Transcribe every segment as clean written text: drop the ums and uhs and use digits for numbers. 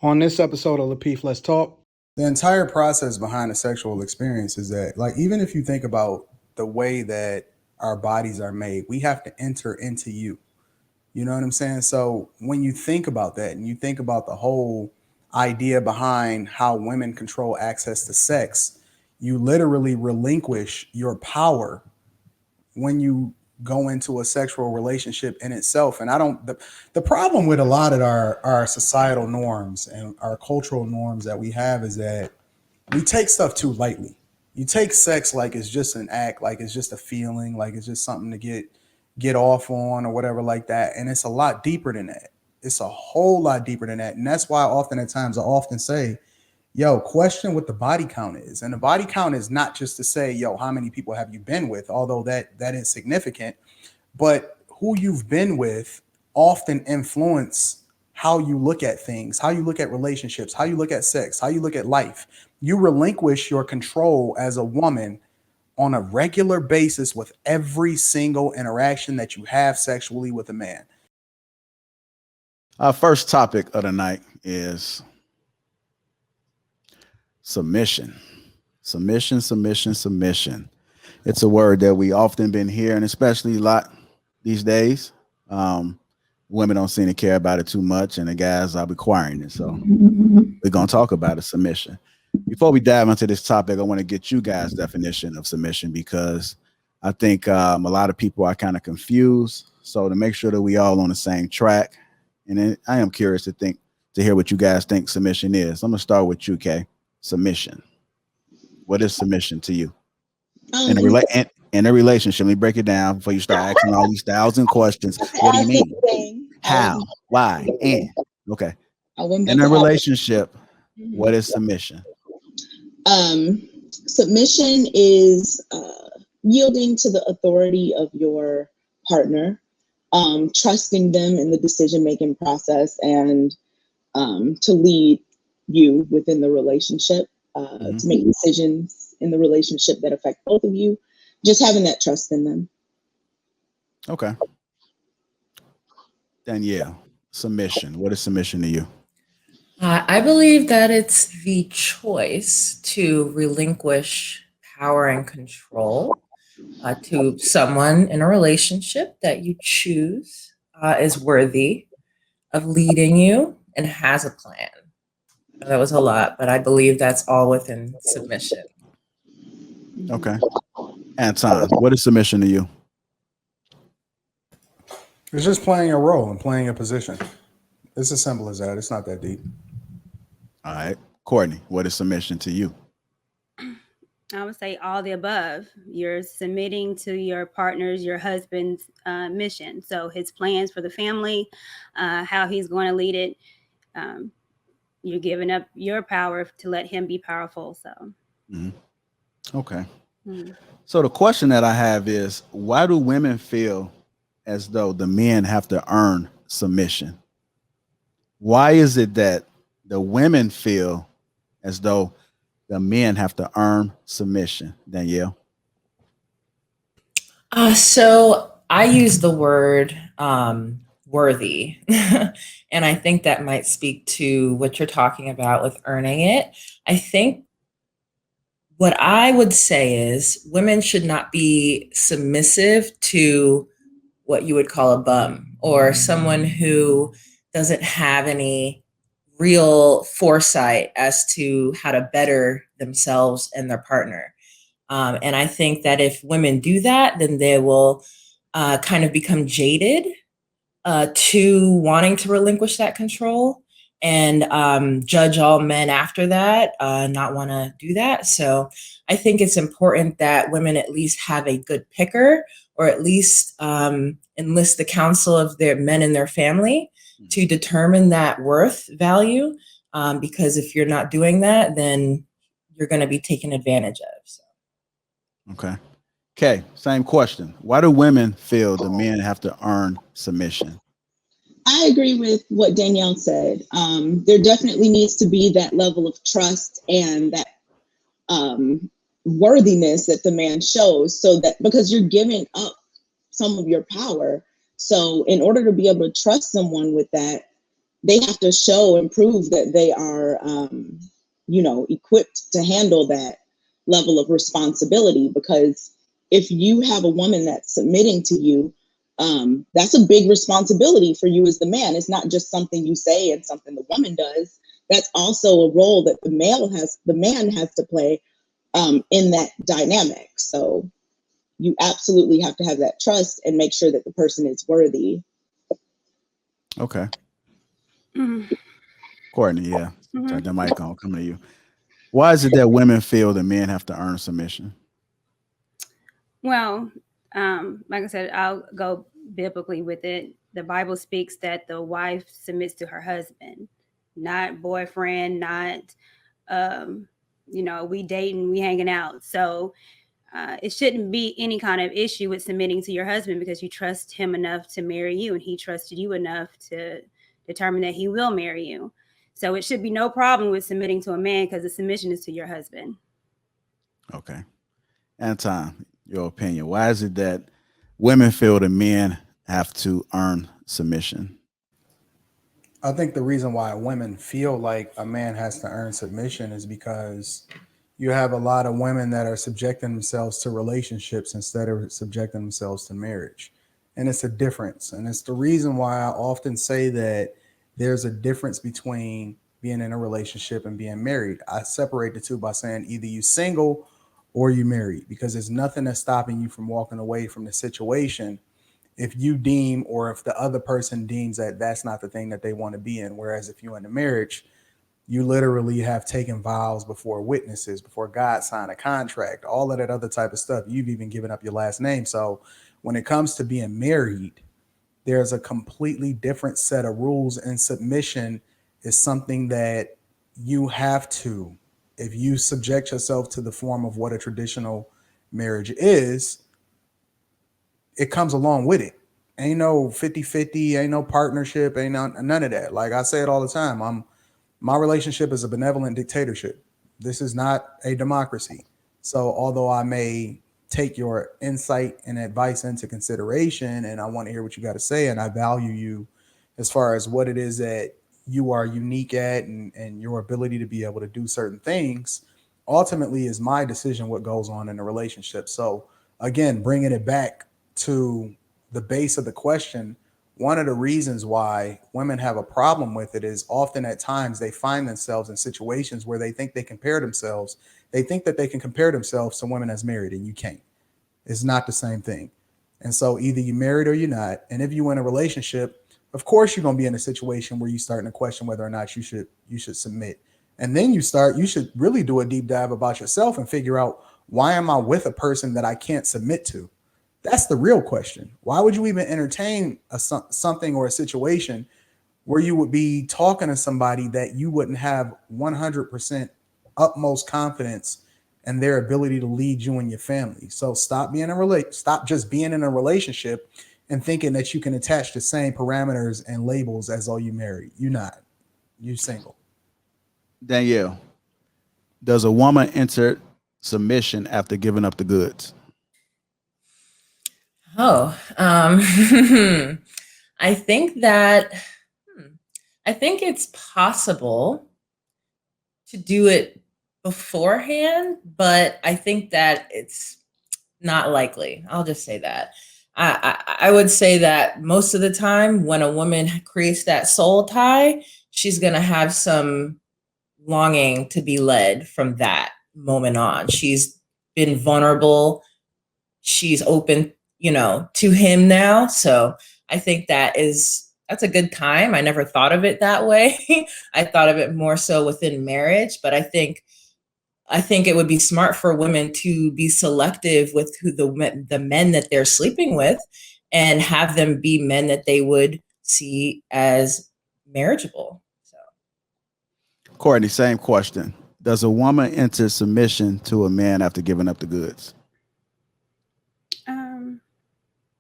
On this episode of Lapeef, Let's Talk. The entire process behind a sexual experience is that, like, even if you think about the way that our bodies are made, we have to enter into you. You know what I'm saying? So when you think about that and you think about the whole idea behind how women control access to sex, you literally relinquish your power when you go into a sexual relationship in itself. And the problem with a lot of our societal norms and our cultural norms that we have is that we take stuff too lightly. You take sex like it's just an act, like it's just a feeling, like it's just something to get off on or whatever like that. And it's a lot deeper than that. It's a whole lot deeper than that. And that's why often at times I often say, yo, question what the body count is. And the body count is not just to say, yo, how many people have you been with, although that is significant, but who you've been with often influence how you look at things, how you look at relationships, how you look at sex, how you look at life. You relinquish your control as a woman on a regular basis with every single interaction that you have sexually with a man. Our first topic of the night is submission. Submission. It's a word that we often been hearing, especially a lot these days. Women don't seem to care about it too much, and the guys are requiring it. So we're going to talk about a submission. Before we dive into this topic, I want to get you guys' definition of submission because I think a lot of people are kind of confused. So to make sure that we all on the same track, and then I am curious to hear what you guys think submission is. I'm going to start with you, Kay. Submission. What is submission to you? In a relationship, let me break it down before you start asking all these 1,000 questions. What do you mean? How? Why? And okay. In a relationship, what is submission? Submission is yielding to the authority of your partner, trusting them in the decision-making process, and to lead you within the relationship, to make decisions in the relationship that affect both of you. Just having that trust in them. Okay. Danielle, submission. What is submission to you? I believe that it's the choice to relinquish power and control to someone in a relationship that you choose is worthy of leading you and has a plan. That was a lot, but I believe that's all within submission. Okay. Anton, what is submission to you? It's just playing a role and playing a position. It's as simple as that. It's not that deep. All right. Courtney, what is submission to you? I would say all the above. You're submitting to your partner's, your husband's mission. So his plans for the family, how he's going to lead it. You're giving up your power to let him be powerful. So, Okay. So the question that I have is, why do women feel as though the men have to earn submission? Why is it that the women feel as though the men have to earn submission? Danielle? So I use the word worthy. And I think that might speak to what you're talking about with earning it. I think what I would say is women should not be submissive to what you would call a bum or someone who doesn't have any real foresight as to how to better themselves and their partner. And I think that if women do that, then they will kind of become jaded to wanting to relinquish that control and judge all men after that, not want to do that. So I think it's important that women at least have a good picker or at least enlist the counsel of their men in their family to determine that worth value. Because if you're not doing that, then you're going to be taken advantage of. So. Okay. Okay. Same question. Why do women feel the men have to earn submission? I agree with what Danielle said. There definitely needs to be that level of trust and that worthiness that the man shows, so that because you're giving up some of your power. So in order to be able to trust someone with that, they have to show and prove that they are, equipped to handle that level of responsibility. Because if you have a woman that's submitting to you, that's a big responsibility for you as the man. It's not just something you say and something the woman does. That's also a role that the man has to play in that dynamic. So you absolutely have to have that trust and make sure that the person is worthy. Okay. Mhm. Courtney, yeah. Mhm. Turn the mic on. Coming to you. Why is it that women feel that men have to earn submission? Well, like I said, I'll go biblically with it. The Bible speaks that the wife submits to her husband, not boyfriend, not, we dating, we hanging out. So it shouldn't be any kind of issue with submitting to your husband, because you trust him enough to marry you, and he trusted you enough to determine that he will marry you. So it should be no problem with submitting to a man, because the submission is to your husband. Okay. Anton, your opinion. Why is it that women feel that men have to earn submission? I think the reason why women feel like a man has to earn submission is because you have a lot of women that are subjecting themselves to relationships instead of subjecting themselves to marriage. And it's a difference. And it's the reason why I often say that there's a difference between being in a relationship and being married. I separate the two by saying either you single or you married, because there's nothing that's stopping you from walking away from the situation if you deem, or if the other person deems that that's not the thing that they want to be in. Whereas if you're in a marriage, you literally have taken vows before witnesses, before God signed a contract, all of that other type of stuff. You've even given up your last name. So when it comes to being married, there's a completely different set of rules, and submission is something that you have to, if you subject yourself to the form of what a traditional marriage is, it comes along with it. Ain't no 50-50, ain't no partnership, ain't none of that. Like I say it all the time. My relationship is a benevolent dictatorship. This is not a democracy. So although I may take your insight and advice into consideration, and I want to hear what you got to say, and I value you as far as what it is that you are unique at, and your ability to be able to do certain things, ultimately is my decision what goes on in the relationship. So again, bringing it back to the base of the question, one of the reasons why women have a problem with it is often at times they find themselves in situations where they think they compare themselves. They think that they can compare themselves to women that's married, and you can't. It's not the same thing. And so either you're married or you're not. And if you're in a relationship, of course you're going to be in a situation where you're starting to question whether or not you should submit. And then you should really do a deep dive about yourself and figure out, why am I with a person that I can't submit to? That's the real question. Why would you even entertain something or a situation where you would be talking to somebody that you wouldn't have 100% utmost confidence in their ability to lead you and your family? So stop just being in a relationship and thinking that you can attach the same parameters and labels as though you married. You're not. You single. Danielle, does a woman enter submission after giving up the goods? Oh, I think that I think it's possible to do it beforehand, but I think that it's not likely. I'll just say that. I would say that most of the time when a woman creates that soul tie, she's going to have some longing to be led from that moment on. She's been vulnerable. She's open, to him now. So I think that's a good time. I never thought of it that way. I thought of it more so within marriage, but I think it would be smart for women to be selective with who the men that they're sleeping with, and have them be men that they would see as marriageable. So Courtney, same question. Does a woman enter submission to a man after giving up the goods?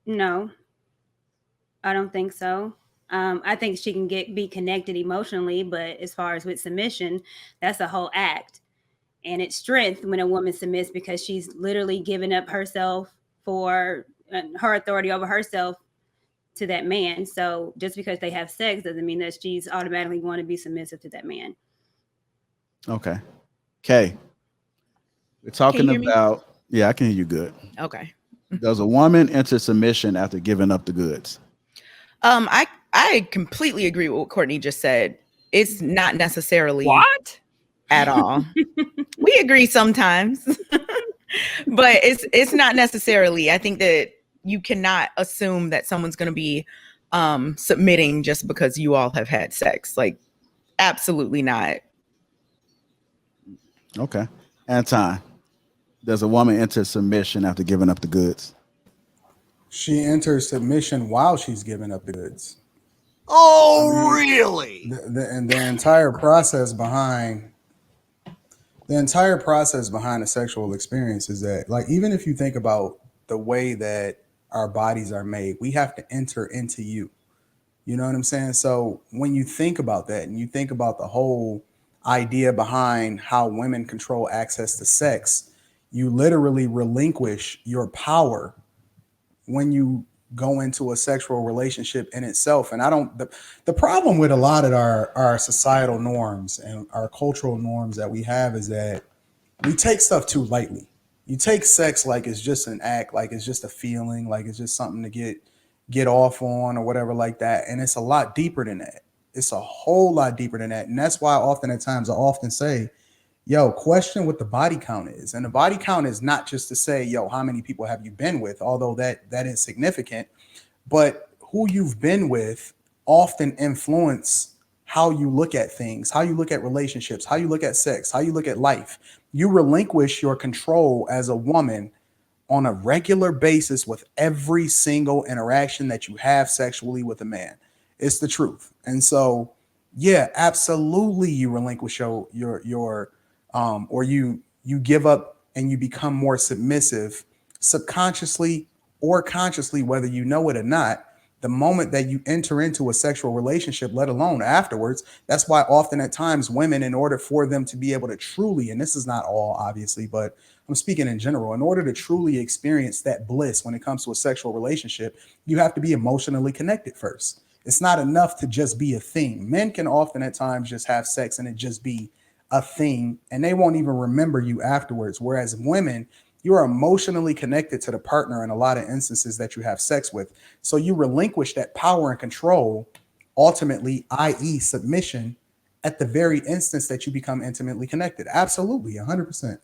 No, I don't think so. I think she can be connected emotionally, but as far as with submission, that's a whole act. And it's strength when a woman submits, because she's literally giving up herself for her authority over herself to that man. So just because they have sex doesn't mean that she's automatically going to be submissive to that man. Okay. Okay. We're talking hear me? about, yeah, I can hear you good. Okay. Does a woman enter submission after giving up the goods? I completely agree with what Courtney just said. It's not necessarily What? at all. We agree sometimes, but it's not necessarily. I think that you cannot assume that someone's going to be submitting just because you all have had sex. Like, absolutely not. Okay. Anton, does a woman enter submission after giving up the goods? She enters submission while she's giving up the goods. Oh, really? The entire process behind a sexual experience is that, like, even if you think about the way that our bodies are made, we have to enter into you. You know what I'm saying? So when you think about that and you think about the whole idea behind how women control access to sex, you literally relinquish your power when you go into a sexual relationship in itself. And the problem with a lot of our societal norms and our cultural norms that we have is that we take stuff too lightly. You take sex like it's just an act, like it's just a feeling, like it's just something to get off on or whatever like that. And it's a lot deeper than that. It's a whole lot deeper than that. And that's why often at times I often say, yo, question what the body count is. And the body count is not just to say, yo, how many people have you been with? Although that is significant, but who you've been with often influence how you look at things, how you look at relationships, how you look at sex, how you look at life. You relinquish your control as a woman on a regular basis with every single interaction that you have sexually with a man. It's the truth. And so, yeah, absolutely, you relinquish your or you give up and you become more submissive subconsciously or consciously, whether you know it or not, the moment that you enter into a sexual relationship, let alone afterwards. That's why often at times women, in order for them to be able to truly, and this is not all obviously, but I'm speaking in general, in order to truly experience that bliss when it comes to a sexual relationship, you have to be emotionally connected first. It's not enough to just be a thing. Men can often at times just have sex and it just be a thing, and they won't even remember you afterwards. Whereas women, you are emotionally connected to the partner in a lot of instances that you have sex with. So you relinquish that power and control, ultimately, i.e. submission, at the very instance that you become intimately connected. Absolutely, 100%.